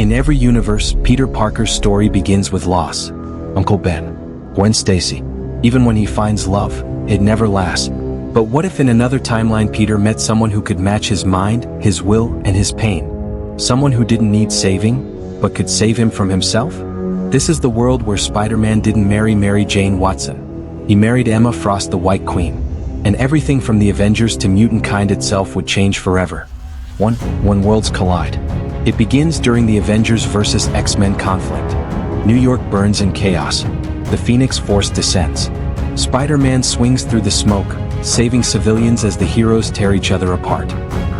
In every universe, Peter Parker's story begins with loss. Uncle Ben, Gwen Stacy. Even when he finds love, it never lasts. But what if in another timeline Peter met someone who could match his mind, his will, and his pain? Someone who didn't need saving, but could save him from himself? This is the world where Spider-Man didn't marry Mary Jane Watson. He married Emma Frost, the White Queen. And everything from the Avengers to mutant kind itself would change forever. When worlds collide. It begins during the Avengers vs. X-Men conflict. New York burns in chaos. The Phoenix Force descends. Spider-Man swings through the smoke, saving civilians as the heroes tear each other apart.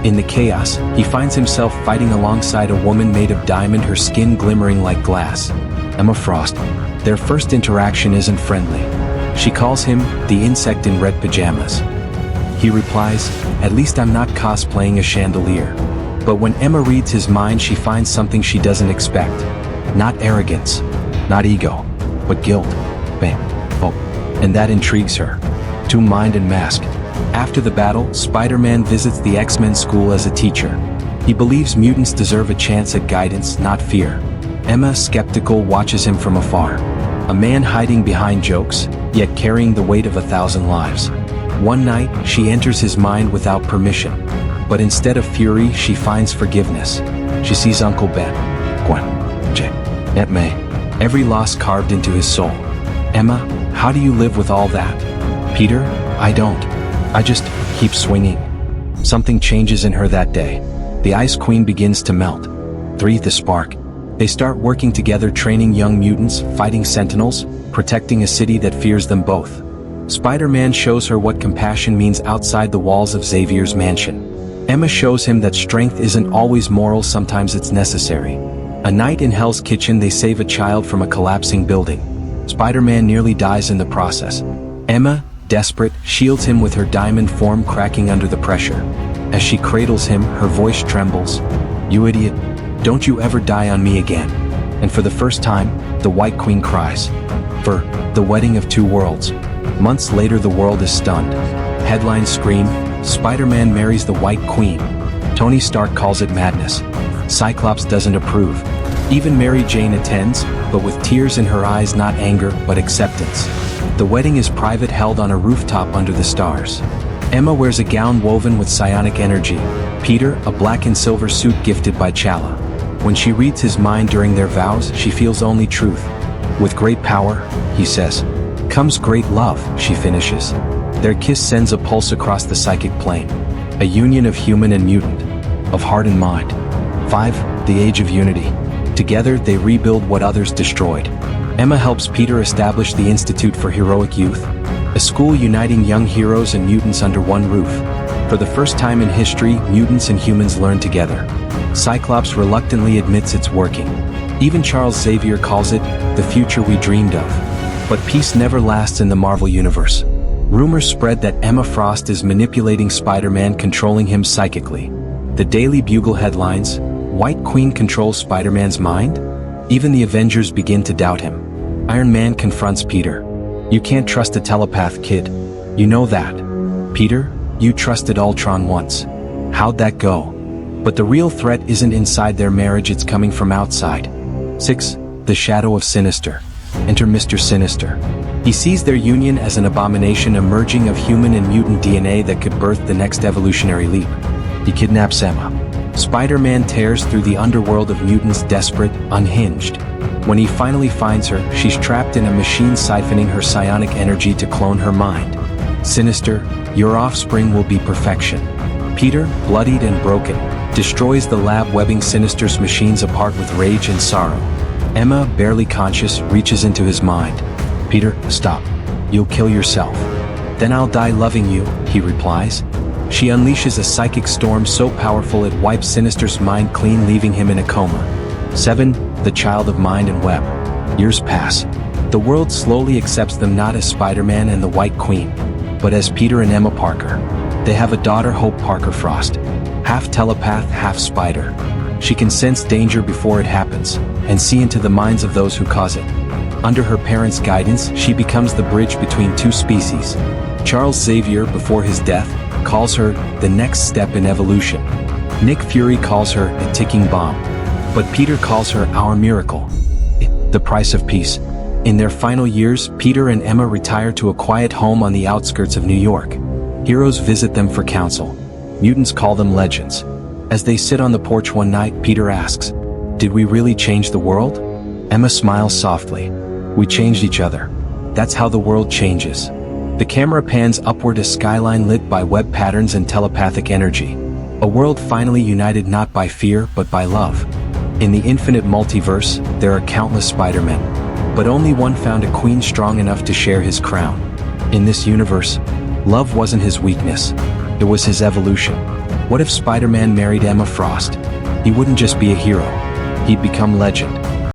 In the chaos, he finds himself fighting alongside a woman made of diamond, her skin glimmering like glass. Emma Frost. Their first interaction isn't friendly. She calls him the insect in red pajamas. He replies, "At least I'm not cosplaying a chandelier." But when Emma reads his mind, she finds something she doesn't expect. Not arrogance, not ego, but guilt, bam, hope. And that intrigues her. To Mind and Mask. After the battle, Spider-Man visits the X-Men school as a teacher. He believes mutants deserve a chance at guidance, not fear. Emma, skeptical, watches him from afar. A man hiding behind jokes, yet carrying the weight of 1,000 lives. One night, she enters his mind without permission. But instead of fury, she finds forgiveness. She sees Uncle Ben, Gwen, Aunt May, every loss carved into his soul. Emma, how do you live with all that? Peter, I don't. I just keep swinging. Something changes in her that day. The Ice Queen begins to melt. 3. The spark. They start working together, training young mutants, fighting sentinels, protecting a city that fears them both. Spider-Man shows her what compassion means outside the walls of Xavier's mansion. Emma shows him that strength isn't always moral, sometimes it's necessary. A night in Hell's Kitchen, they save a child from a collapsing building. Spider-Man nearly dies in the process. Emma, desperate, shields him with her diamond form, cracking under the pressure. As she cradles him, her voice trembles. "You idiot, don't you ever die on me again." And for the first time, the White Queen cries. For the wedding of two worlds. Months later, the world is stunned. Headlines scream, Spider-Man marries the White Queen. Tony Stark calls it madness. Cyclops doesn't approve. Even Mary Jane attends, but with tears in her eyes, not anger, but acceptance. The wedding is private, held on a rooftop under the stars. Emma wears a gown woven with psionic energy. Peter, a black and silver suit gifted by Chala. When she reads his mind during their vows, she feels only truth. With great power, he says, comes great love, she finishes. Their kiss sends a pulse across the psychic plane. A union of human and mutant, of heart and mind. 5. The Age of Unity. Together, they rebuild what others destroyed. Emma helps Peter establish the Institute for Heroic Youth, a school uniting young heroes and mutants under one roof. For the first time in history, mutants and humans learn together. Cyclops reluctantly admits it's working. Even Charles Xavier calls it the future we dreamed of. But peace never lasts in the Marvel Universe. Rumors spread that Emma Frost is manipulating Spider-Man, controlling him psychically. The Daily Bugle headlines, White Queen controls Spider-Man's mind? Even the Avengers begin to doubt him. Iron Man confronts Peter. You can't trust a telepath, kid. You know that. Peter, you trusted Ultron once. How'd that go? But the real threat isn't inside their marriage, it's coming from outside. 6. The Shadow of Sinister. Enter Mr. Sinister. He sees their union as an abomination, a merging of human and mutant DNA that could birth the next evolutionary leap. He kidnaps Emma. Spider-Man tears through the underworld of mutants, desperate, unhinged. When he finally finds her, she's trapped in a machine, siphoning her psionic energy to clone her mind. Sinister, your offspring will be perfection. Peter, bloodied and broken, destroys the lab, webbing Sinister's machines apart with rage and sorrow. Emma, barely conscious, reaches into his mind. Peter, stop. You'll kill yourself. Then I'll die loving you, he replies. She unleashes a psychic storm so powerful it wipes Sinister's mind clean, leaving him in a coma. 7. The Child of Mind and Web. Years pass. The world slowly accepts them not as Spider-Man and the White Queen, but as Peter and Emma Parker. They have a daughter, Hope Parker Frost. Half telepath, half spider. She can sense danger before it happens, and see into the minds of those who cause it. Under her parents' guidance, she becomes the bridge between two species. Charles Xavier, before his death, calls her the next step in evolution. Nick Fury calls her a ticking bomb. But Peter calls her our miracle. The price of peace. In their final years, Peter and Emma retire to a quiet home on the outskirts of New York. Heroes visit them for counsel. Mutants call them legends. As they sit on the porch one night, Peter asks, "Did we really change the world?" Emma smiles softly. "We changed each other. That's how the world changes." The camera pans upward, a skyline lit by web patterns and telepathic energy. A world finally united not by fear but by love. In the infinite multiverse, there are countless Spider-Men. But only one found a queen strong enough to share his crown. In this universe, love wasn't his weakness. It was his evolution. What if Spider-Man married Emma Frost? He wouldn't just be a hero. He'd become legend.